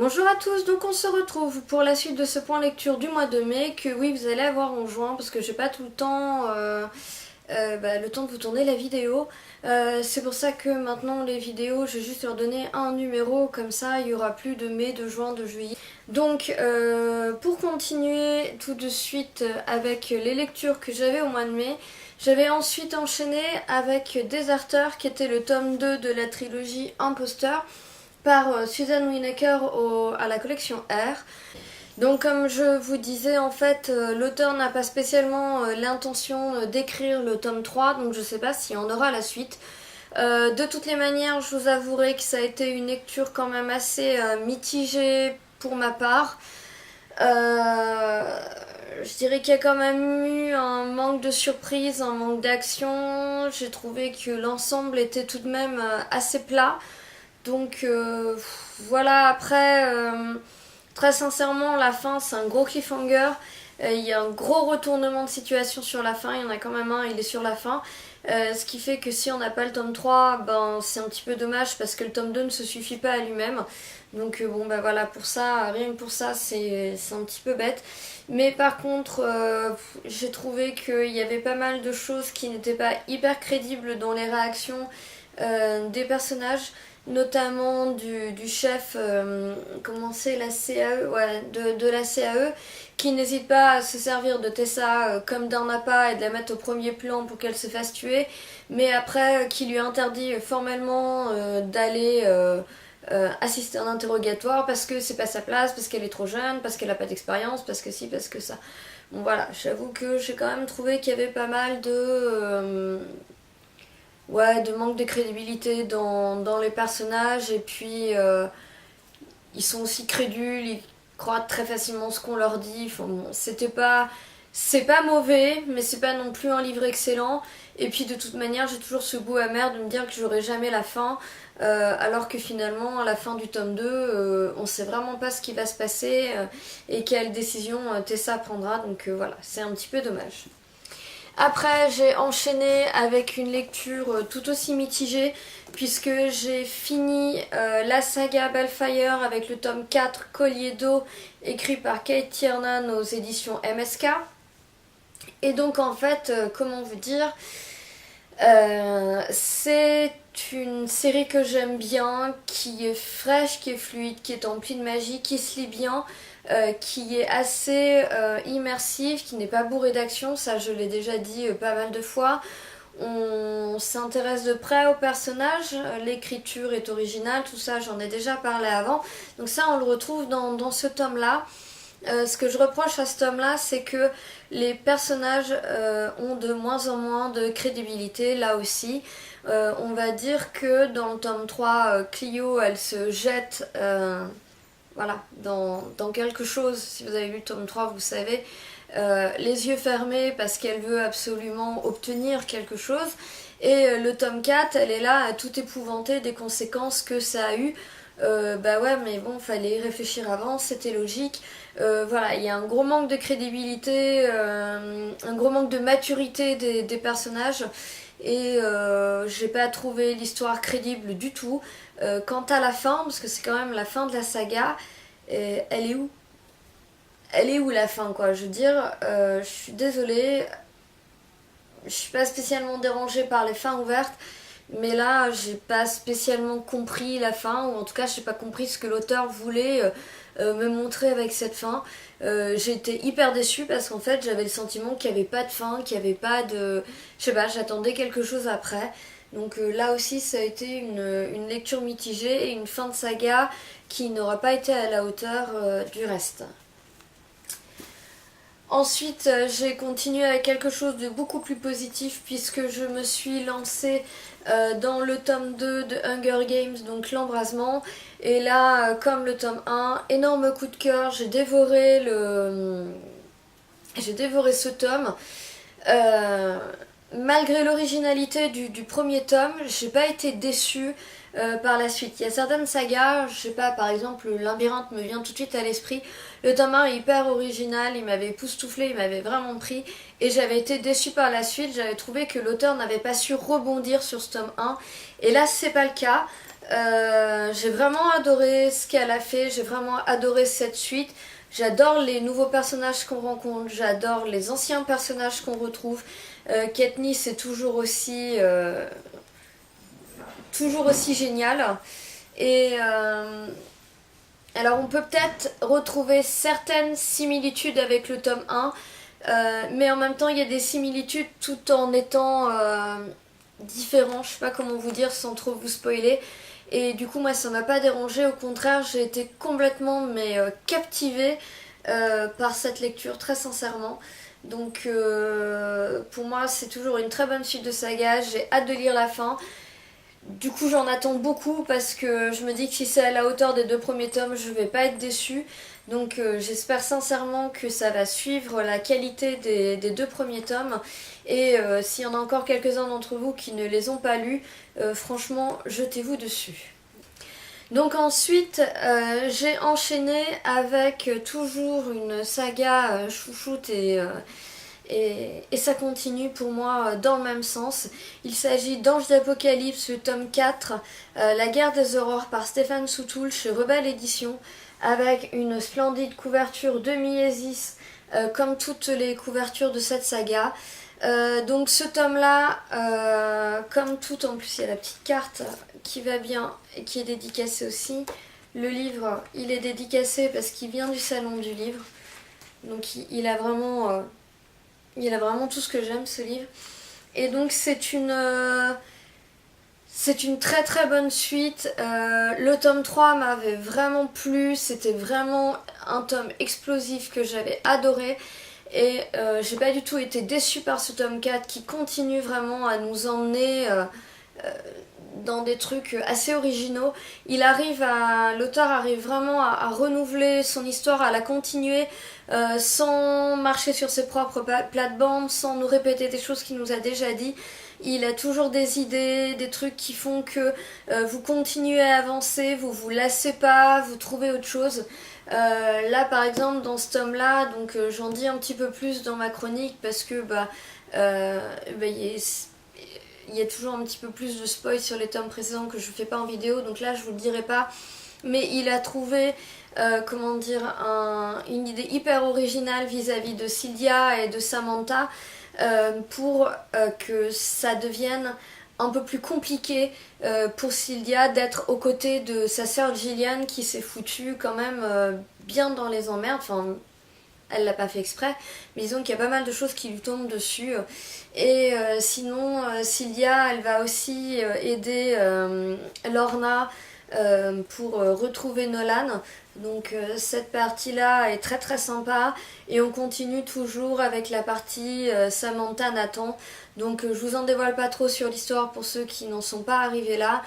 Bonjour à tous, donc on se retrouve pour la suite de ce point lecture du mois de mai que oui vous allez avoir en juin parce que j'ai pas tout le temps le temps de vous tourner la vidéo. C'est pour ça que maintenant les vidéos je vais juste leur donner un numéro, comme ça il y aura plus de mai, de juin, de juillet. Donc pour continuer tout de suite avec les lectures que j'avais au mois de mai, j'avais ensuite enchaîné avec Deserter qui était le tome 2 de la trilogie Imposteur par Susan Winokur à la collection R. Donc comme je vous disais, en fait, l'auteur n'a pas spécialement l'intention d'écrire le tome 3, donc je sais pas s'il y en aura la suite. De toutes les manières, je vous avouerai que ça a été une lecture quand même assez mitigée pour ma part. Je dirais qu'il y a quand même eu un manque de surprise, un manque d'action. J'ai trouvé que l'ensemble était tout de même assez plat. Donc voilà, après, très sincèrement, la fin c'est un gros cliffhanger. Il y a un gros retournement de situation sur la fin, il y en a quand même un, il est sur la fin. Ce qui fait que si on n'a pas le tome 3, ben, c'est un petit peu dommage parce que le tome 2 ne se suffit pas à lui-même. Donc bon ben voilà, pour ça, rien que pour ça, c'est un petit peu bête. Mais par contre, j'ai trouvé qu'il y avait pas mal de choses qui n'étaient pas hyper crédibles dans les réactions des personnages, notamment du chef, comment c'est, la CAE, ouais, de la CAE, qui n'hésite pas à se servir de Tessa comme d'un appât et de la mettre au premier plan pour qu'elle se fasse tuer, mais après qui lui interdit formellement d'aller assister à un interrogatoire parce que c'est pas sa place, parce qu'elle est trop jeune, parce qu'elle a pas d'expérience, parce que si, parce que ça. Bon voilà, j'avoue que j'ai quand même trouvé qu'il y avait pas mal de manque de crédibilité dans les personnages, et puis ils sont aussi crédules, ils croient très facilement ce qu'on leur dit. Enfin bon, c'est pas mauvais, mais c'est pas non plus un livre excellent. Et puis de toute manière, j'ai toujours ce goût amer de me dire que j'aurai jamais la fin, alors que finalement, à la fin du tome 2, on sait vraiment pas ce qui va se passer et quelle décision Tessa prendra. Donc voilà, c'est un petit peu dommage. Après, j'ai enchaîné avec une lecture tout aussi mitigée, puisque j'ai fini la saga Balefire avec le tome 4, Collier d'eau, écrit par Kate Tiernan aux éditions MSK. Et donc en fait, comment vous dire, c'est une série que j'aime bien, qui est fraîche, qui est fluide, qui est emplie de magie, qui se lit bien, qui est assez immersive, qui n'est pas bourrée d'action, ça je l'ai déjà dit pas mal de fois. On s'intéresse de près aux personnages, l'écriture est originale, tout ça j'en ai déjà parlé avant, donc ça on le retrouve dans ce tome-là. Ce que je reproche à ce tome-là, c'est que les personnages ont de moins en moins de crédibilité, là aussi. On va dire que dans le tome 3, Clio, elle se jette voilà, dans quelque chose. Si vous avez lu le tome 3, vous savez. Les yeux fermés parce qu'elle veut absolument obtenir quelque chose. Et le tome 4, elle est là à tout épouvanter des conséquences que ça a eu. Bah ouais, mais bon, fallait y réfléchir avant, c'était logique. Voilà, il y a un gros manque de crédibilité, un gros manque de maturité des personnages, et j'ai pas trouvé l'histoire crédible du tout. Quant à la fin, parce que c'est quand même la fin de la saga, elle est où? Elle est où la fin, quoi? Je veux dire, je suis désolée, je suis pas spécialement dérangée par les fins ouvertes, mais là j'ai pas spécialement compris la fin, ou en tout cas j'ai pas compris ce que l'auteur voulait me montrer avec cette fin. J'ai été hyper déçue parce qu'en fait j'avais le sentiment qu'il n'y avait pas de fin, qu'il n'y avait pas de... Je sais pas, j'attendais quelque chose après. Donc là aussi ça a été une lecture mitigée et une fin de saga qui n'aura pas été à la hauteur du reste. Ensuite, j'ai continué avec quelque chose de beaucoup plus positif puisque je me suis lancée dans le tome 2 de Hunger Games, donc l'embrasement. Et là, comme le tome 1, énorme coup de cœur, j'ai dévoré ce tome. Malgré l'originalité du premier tome, j'ai pas été déçue par la suite. Il y a certaines sagas, je sais pas, par exemple le Labyrinthe me vient tout de suite à l'esprit. Le tome 1 est hyper original, il m'avait époustouflé, il m'avait vraiment pris, et j'avais été déçue par la suite. J'avais trouvé que l'auteur n'avait pas su rebondir sur ce tome 1, et là c'est pas le cas. J'ai vraiment adoré ce qu'elle a fait, j'ai vraiment adoré cette suite. J'adore les nouveaux personnages qu'on rencontre, j'adore les anciens personnages qu'on retrouve. Katniss est toujours aussi géniale. Et alors on peut peut-être retrouver certaines similitudes avec le tome 1, mais en même temps il y a des similitudes tout en étant différents, je sais pas comment vous dire sans trop vous spoiler. Et du coup moi ça m'a pas dérangé, au contraire j'ai été complètement captivée par cette lecture très sincèrement. Donc pour moi c'est toujours une très bonne suite de saga, j'ai hâte de lire la fin. Du coup j'en attends beaucoup parce que je me dis que si c'est à la hauteur des 2 premiers tomes je vais pas être déçue. Donc j'espère sincèrement que ça va suivre la qualité des 2 premiers tomes. Et s'il y en a encore quelques-uns d'entre vous qui ne les ont pas lus, franchement jetez-vous dessus. Donc ensuite j'ai enchaîné avec toujours une saga chouchoute et ça continue pour moi dans le même sens. Il s'agit d'Ange d'Apocalypse, le tome 4, La guerre des aurores par Stéphane Soutoul chez Rebelle Édition, avec une splendide couverture de Miésis, comme toutes les couvertures de cette saga. Donc ce tome-là, comme tout, en plus il y a la petite carte qui va bien et qui est dédicacée aussi. Le livre, il est dédicacé parce qu'il vient du salon du livre. Donc il a vraiment tout ce que j'aime, ce livre. Et donc c'est une très très bonne suite. Le tome 3 m'avait vraiment plu. C'était vraiment un tome explosif que j'avais adoré. Et j'ai pas du tout été déçue par ce tome 4 qui continue vraiment à nous emmener dans des trucs assez originaux. L'auteur arrive vraiment à renouveler son histoire, à la continuer sans marcher sur ses propres plates-bandes, sans nous répéter des choses qu'il nous a déjà dit. Il a toujours des idées, des trucs qui font que vous continuez à avancer, vous vous lassez pas, vous trouvez autre chose. Là par exemple dans ce tome là, donc j'en dis un petit peu plus dans ma chronique parce que il y a toujours un petit peu plus de spoil sur les tomes précédents que je fais pas en vidéo, donc là je vous le dirai pas. Mais il a trouvé une idée hyper originale vis-à-vis de Sylvia et de Samantha pour que ça devienne un peu plus compliqué pour Sylvia d'être aux côtés de sa sœur Gillian qui s'est foutue quand même bien dans les emmerdes. Enfin, elle l'a pas fait exprès, mais disons qu'il y a pas mal de choses qui lui tombent dessus. Et sinon, Sylvia, elle va aussi aider Lorna pour retrouver Nolan. Donc cette partie-là est très très sympa. Et on continue toujours avec la partie Samantha Nathan. Donc je vous en dévoile pas trop sur l'histoire pour ceux qui n'en sont pas arrivés là.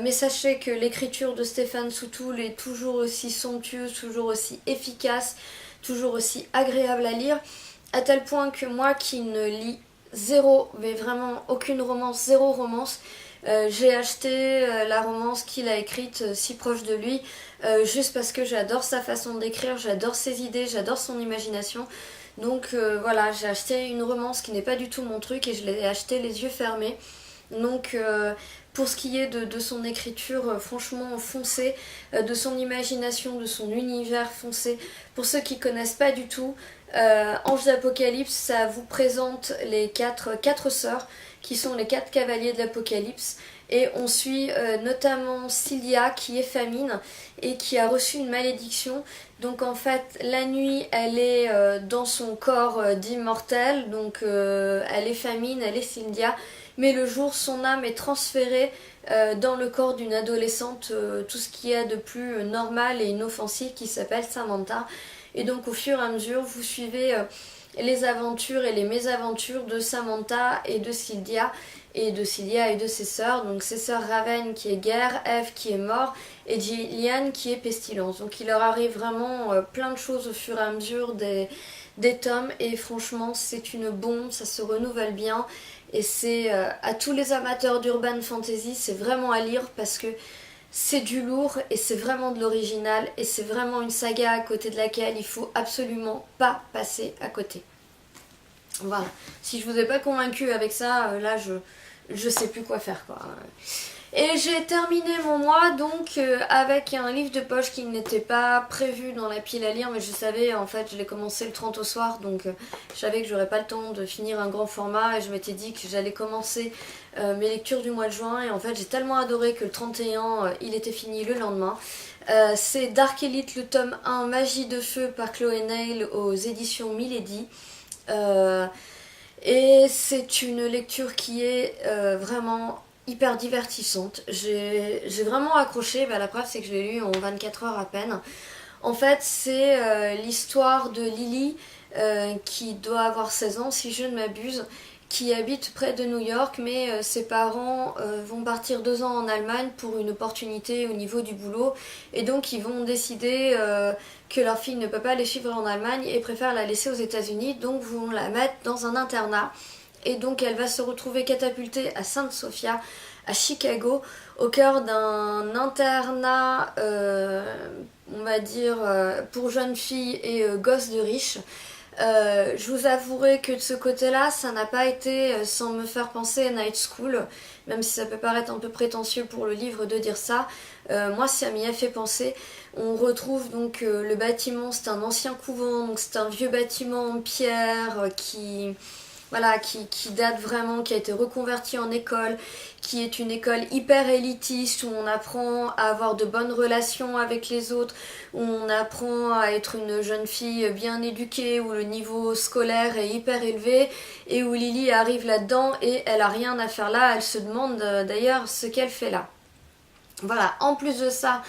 Mais sachez que l'écriture de Stéphane Soutoul est toujours aussi somptueuse, toujours aussi efficace, toujours aussi agréable à lire. À tel point que moi qui ne lis zéro, mais vraiment aucune romance, zéro romance, j'ai acheté la romance qu'il a écrite si proche de lui, juste parce que j'adore sa façon d'écrire, j'adore ses idées, j'adore son imagination. Donc voilà, j'ai acheté une romance qui n'est pas du tout mon truc et je l'ai acheté les yeux fermés. Donc pour ce qui est de son écriture, franchement foncez, de son imagination, de son univers, foncez. Pour ceux qui connaissent pas du tout, Ange d'Apocalypse, ça vous présente les quatre sœurs qui sont les 4 cavaliers de l'Apocalypse. Et on suit notamment Sylvia qui est famine et qui a reçu une malédiction. Donc en fait la nuit elle est dans son corps d'immortel, donc elle est famine, elle est Sylvia. Mais le jour son âme est transférée dans le corps d'une adolescente, tout ce qu'il y a de plus normal et inoffensif qui s'appelle Samantha. Et donc au fur et à mesure vous suivez les aventures et les mésaventures de Samantha et de Sylvia et de ses sœurs, donc ses sœurs Raven qui est guerre, Eve qui est mort et Gillian qui est pestilence. Donc il leur arrive vraiment plein de choses au fur et à mesure des tomes et franchement c'est une bombe, ça se renouvelle bien et c'est à tous les amateurs d'urban fantasy, c'est vraiment à lire parce que c'est du lourd et c'est vraiment de l'original et c'est vraiment une saga à côté de laquelle il faut absolument pas passer à côté. Voilà, si je vous ai pas convaincu avec ça, là je sais plus quoi faire quoi. Et j'ai terminé mon mois donc avec un livre de poche qui n'était pas prévu dans la pile à lire, mais je savais, en fait, je l'ai commencé le 30 au soir, donc je savais que j'aurais pas le temps de finir un grand format, et je m'étais dit que j'allais commencer mes lectures du mois de juin, et en fait j'ai tellement adoré que le 31 il était fini le lendemain. C'est Dark Elite, le tome 1, Magie de feu par Chloé Neil aux éditions Milady. Et c'est une lecture qui est vraiment hyper divertissante. J'ai vraiment accroché, la preuve c'est que je l'ai lu en 24 heures à peine. En fait c'est l'histoire de Lily qui doit avoir 16 ans si je ne m'abuse, qui habite près de New York, mais ses parents vont partir 2 ans en Allemagne pour une opportunité au niveau du boulot, et donc ils vont décider que leur fille ne peut pas les suivre en Allemagne et préfèrent la laisser aux États-Unis, donc vont la mettre dans un internat. Et donc elle va se retrouver catapultée à Sainte Sophia, à Chicago, au cœur d'un internat, on va dire, pour jeunes filles et gosses de riches. Je vous avouerai que de ce côté-là, ça n'a pas été sans me faire penser à Night School, même si ça peut paraître un peu prétentieux pour le livre de dire ça. Moi, ça m'y a fait penser. On retrouve donc le bâtiment, c'est un ancien couvent, donc c'est un vieux bâtiment en pierre qui date vraiment, qui a été reconverti en école, qui est une école hyper élitiste où on apprend à avoir de bonnes relations avec les autres, où on apprend à être une jeune fille bien éduquée, où le niveau scolaire est hyper élevé, et où Lily arrive là-dedans et elle a rien à faire là, elle se demande d'ailleurs ce qu'elle fait là. Voilà, en plus de ça,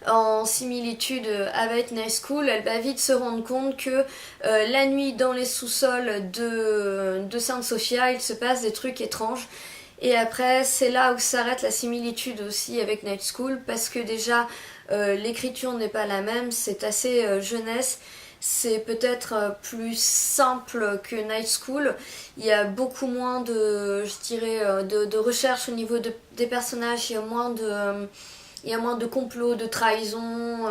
en similitude avec Night School, elle va vite se rendre compte que la nuit dans les sous-sols de Sainte Sophia, il se passe des trucs étranges. Et après, c'est là où s'arrête la similitude aussi avec Night School, parce que déjà, l'écriture n'est pas la même, c'est assez jeunesse. C'est peut-être plus simple que Night School. Il y a beaucoup moins de, je dirais, de recherche au niveau des personnages. Il y a moins de complots, de trahisons,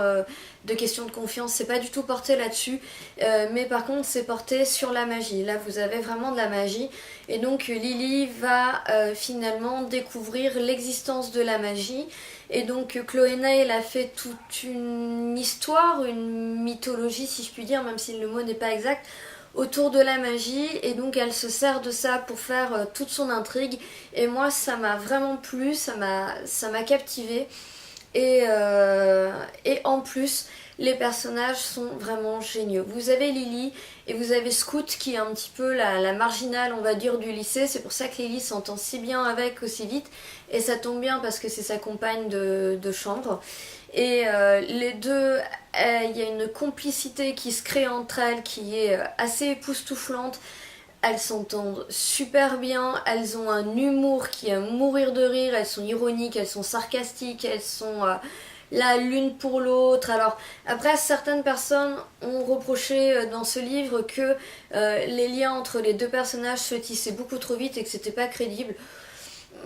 de questions de confiance. C'est pas du tout porté là-dessus. Mais par contre, c'est porté sur la magie. Là, vous avez vraiment de la magie. Et donc, Lily va finalement découvrir l'existence de la magie. Et donc Chloé Neil a fait toute une histoire, une mythologie si je puis dire, même si le mot n'est pas exact, autour de la magie, et donc elle se sert de ça pour faire toute son intrigue, et moi ça m'a vraiment plu, ça m'a captivée, et en plus les personnages sont vraiment géniaux. Vous avez Lily et vous avez Scout qui est un petit peu la marginale on va dire du lycée, c'est pour ça que Lily s'entend si bien avec aussi vite, et ça tombe bien parce que c'est sa compagne de chambre. Et les deux, il y a une complicité qui se crée entre elles qui est assez époustouflante. Elles s'entendent super bien, elles ont un humour qui est à mourir de rire, elles sont ironiques, elles sont sarcastiques, elles sont là l'une pour l'autre. Alors après, certaines personnes ont reproché dans ce livre que les liens entre les deux personnages se tissaient beaucoup trop vite et que c'était pas crédible.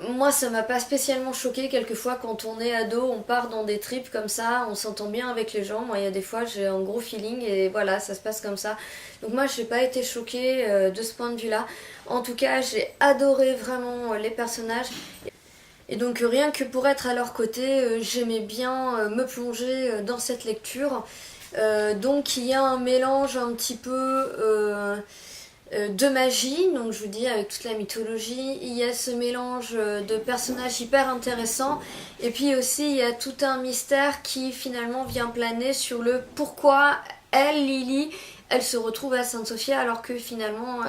Moi, ça m'a pas spécialement choqué. Quelquefois, quand on est ado, on part dans des trips comme ça, on s'entend bien avec les gens. Moi, il y a des fois, j'ai un gros feeling et voilà, ça se passe comme ça. Donc moi, j'ai pas été choquée de ce point de vue-là. En tout cas, j'ai adoré vraiment les personnages. Et donc rien que pour être à leur côté, j'aimais bien me plonger dans cette lecture. Donc il y a un mélange un petit peu de magie, donc je vous dis avec toute la mythologie, il y a ce mélange de personnages hyper intéressants, et puis aussi il y a tout un mystère qui finalement vient planer sur le pourquoi elle, Lily, elle se retrouve à Sainte Sophia alors que finalement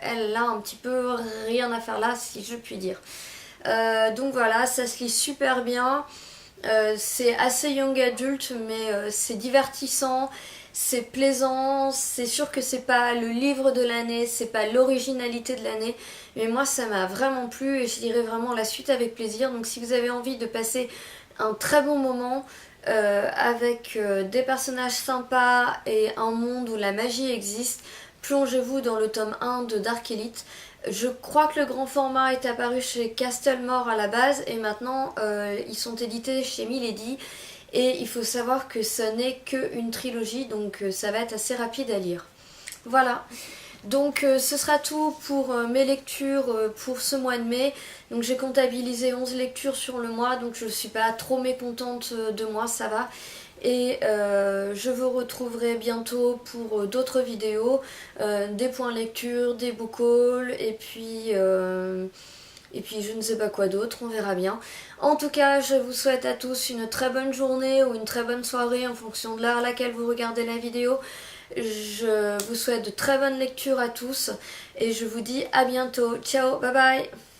elle a un petit peu rien à faire là si je puis dire. Donc voilà, ça se lit super bien. C'est assez young adult, mais c'est divertissant, c'est plaisant. C'est sûr que c'est pas le livre de l'année, c'est pas l'originalité de l'année, mais moi ça m'a vraiment plu et je lirai vraiment la suite avec plaisir. Donc si vous avez envie de passer un très bon moment avec des personnages sympas et un monde où la magie existe, plongez-vous dans le tome 1 de Dark Elite. Je crois que le grand format est apparu chez Castlemore à la base et maintenant ils sont édités chez Milady, et il faut savoir que ce n'est qu'une trilogie, donc ça va être assez rapide à lire. Voilà, Donc ce sera tout pour mes lectures pour ce mois de mai. Donc j'ai comptabilisé 11 lectures sur le mois, donc je suis pas trop mécontente de moi, ça va. Et je vous retrouverai bientôt pour d'autres vidéos, des points lecture, des book hauls, et puis je ne sais pas quoi d'autre, on verra bien. En tout cas, je vous souhaite à tous une très bonne journée ou une très bonne soirée en fonction de l'heure à laquelle vous regardez la vidéo. Je vous souhaite de très bonnes lectures à tous et je vous dis à bientôt. Ciao, bye bye.